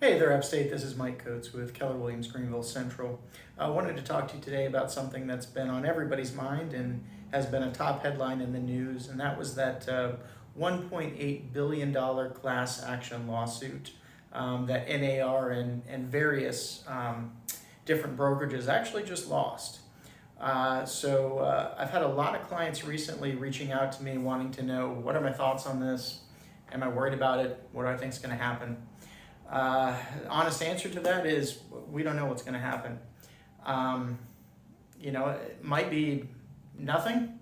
Hey there, Upstate. This is Mike Coates with Keller Williams Greenville Central. I wanted to talk to you today about something that's been on everybody's mind and has been a top headline in the news, and that was that $1.8 billion class action lawsuit that NAR and various different brokerages actually just lost. I've had a lot of clients recently reaching out to me wanting to know, what are my thoughts on this? Am I worried about it? What do I think is going to happen? Honest answer to that is we don't know what's going to happen. It might be nothing,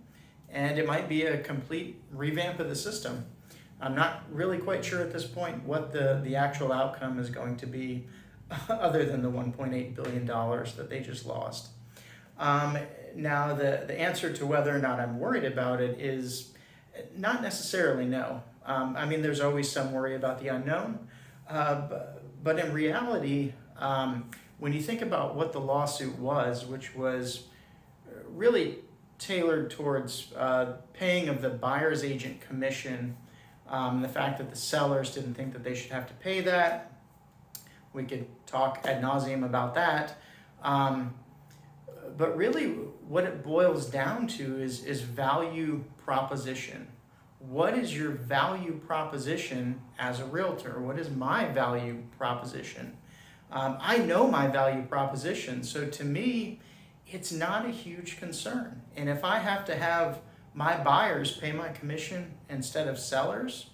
and it might be a complete revamp of the system. I'm not really quite sure at this point what the actual outcome is going to be other than the $1.8 billion that they just lost. Now, the answer to whether or not I'm worried about it is not necessarily no. There's always some worry about the unknown. But in reality, when you think about what the lawsuit was, which was really tailored towards paying of the buyer's agent commission, the fact that the sellers didn't think that they should have to pay that, we could talk ad nauseum about that. But really what it boils down to is value proposition. What is your value proposition as a realtor? What is my value proposition? I know my value proposition, so to me, it's not a huge concern. And if I have to have my buyers pay my commission instead of sellers,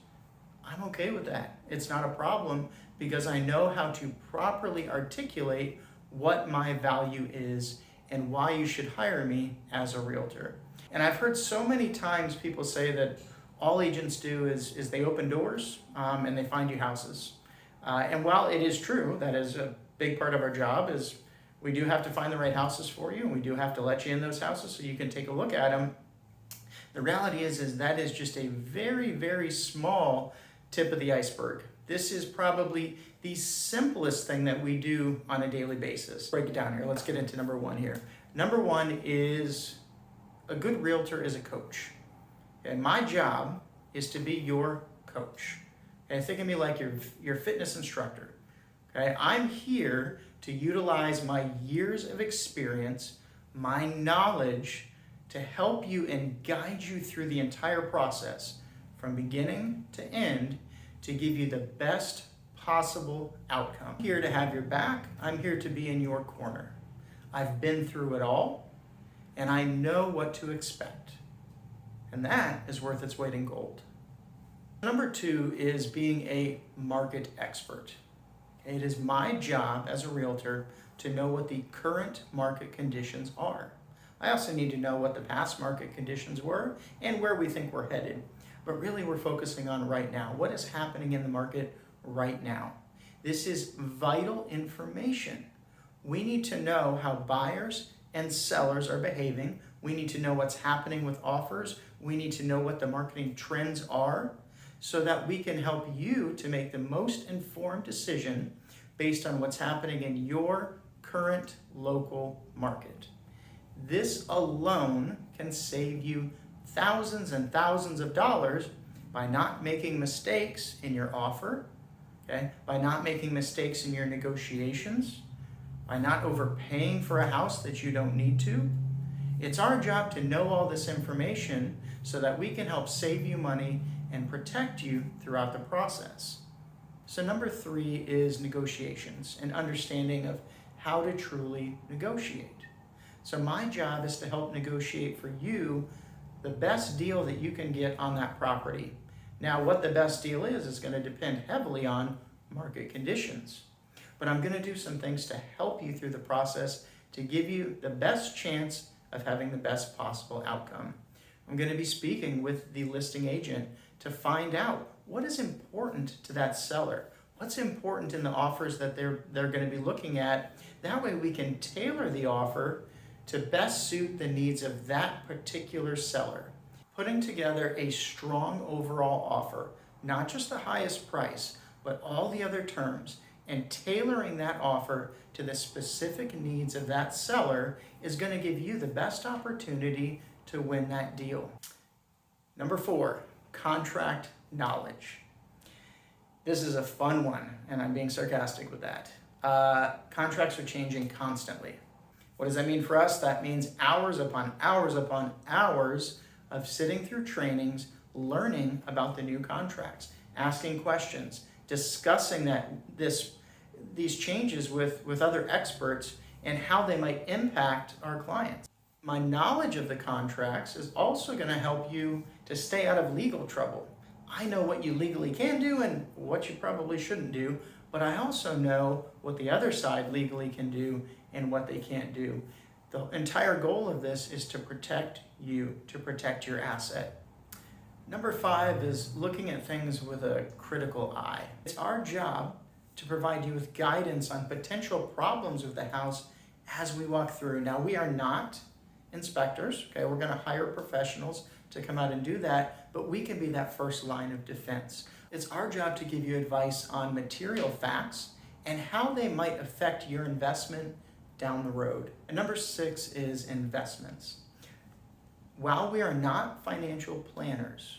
I'm okay with that. It's not a problem because I know how to properly articulate what my value is and why you should hire me as a realtor. And I've heard so many times people say that all agents do is they open doors and they find you houses. And while it is true, that is a big part of our job, is we do have to find the right houses for you, and we do have to let you in those houses so you can take a look at them. The reality is that is just a very, very small tip of the iceberg. This is probably the simplest thing that we do on a daily basis. Break it down here. Let's get into number one here. Number one is a good realtor is a coach. And my job is to be your coach. Okay, think of me like your fitness instructor. Okay, I'm here to utilize my years of experience, my knowledge, to help you and guide you through the entire process from beginning to end to give you the best possible outcome. I'm here to have your back. I'm here to be in your corner. I've been through it all, and I know what to expect. And that is worth its weight in gold. Number two is being a market expert. It is my job as a realtor to know what the current market conditions are. I also need to know what the past market conditions were and where we think we're headed. But really we're focusing on right now. What is happening in the market right now? This is vital information. We need to know how buyers and sellers are behaving. We need to know what's happening with offers. We need to know what the marketing trends are so that we can help you to make the most informed decision based on what's happening in your current local market. This alone can save you thousands and thousands of dollars by not making mistakes in your offer, okay? By not making mistakes in your negotiations, by not overpaying for a house that you don't need to. It's our job to know all this information so that we can help save you money and protect you throughout the process. So number three is negotiations and understanding of how to truly negotiate. So my job is to help negotiate for you the best deal that you can get on that property. Now, what the best deal is going to depend heavily on market conditions. But I'm going to do some things to help you through the process to give you the best chance of having the best possible outcome. I'm going to be speaking with the listing agent to find out what is important to that seller. What's important in the offers that they're going to be looking at. That way we can tailor the offer to best suit the needs of that particular seller. Putting together a strong overall offer, not just the highest price, but all the other terms, and tailoring that offer to the specific needs of that seller is going to give you the best opportunity to win that deal. Number four, contract knowledge. This is a fun one, and I'm being sarcastic with that. Contracts are changing constantly. What does that mean for us? That means hours upon hours upon hours of sitting through trainings, learning about the new contracts, asking questions, discussing these changes with other experts and how they might impact our clients. My knowledge of the contracts is also going to help you to stay out of legal trouble. I know what you legally can do and what you probably shouldn't do, but I also know what the other side legally can do and what they can't do. The entire goal of this is to protect you, to protect your asset. Number 5 is looking at things with a critical eye. It's our job to provide you with guidance on potential problems with the house as we walk through. Now, we are not inspectors, okay? We're going to hire professionals to come out and do that, but we can be that first line of defense. It's our job to give you advice on material facts and how they might affect your investment down the road. And number 6 is investments. While we are not financial planners,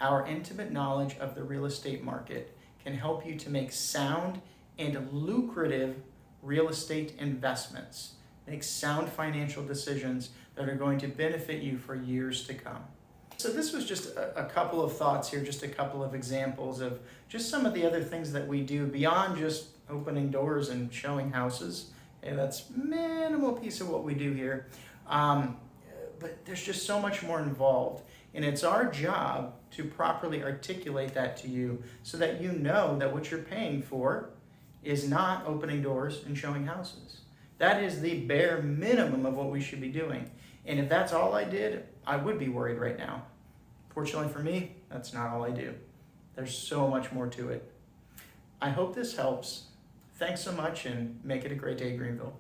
our intimate knowledge of the real estate market can help you to make sound and lucrative real estate investments. Make sound financial decisions that are going to benefit you for years to come. So this was just a couple of thoughts here, just a couple of examples of just some of the other things that we do beyond just opening doors and showing houses. Okay, that's a minimal piece of what we do here. But there's just so much more involved. And it's our job to properly articulate that to you so that you know that what you're paying for is not opening doors and showing houses. That is the bare minimum of what we should be doing. And if that's all I did, I would be worried right now. Fortunately for me, that's not all I do. There's so much more to it. I hope this helps. Thanks so much and make it a great day, Greenville.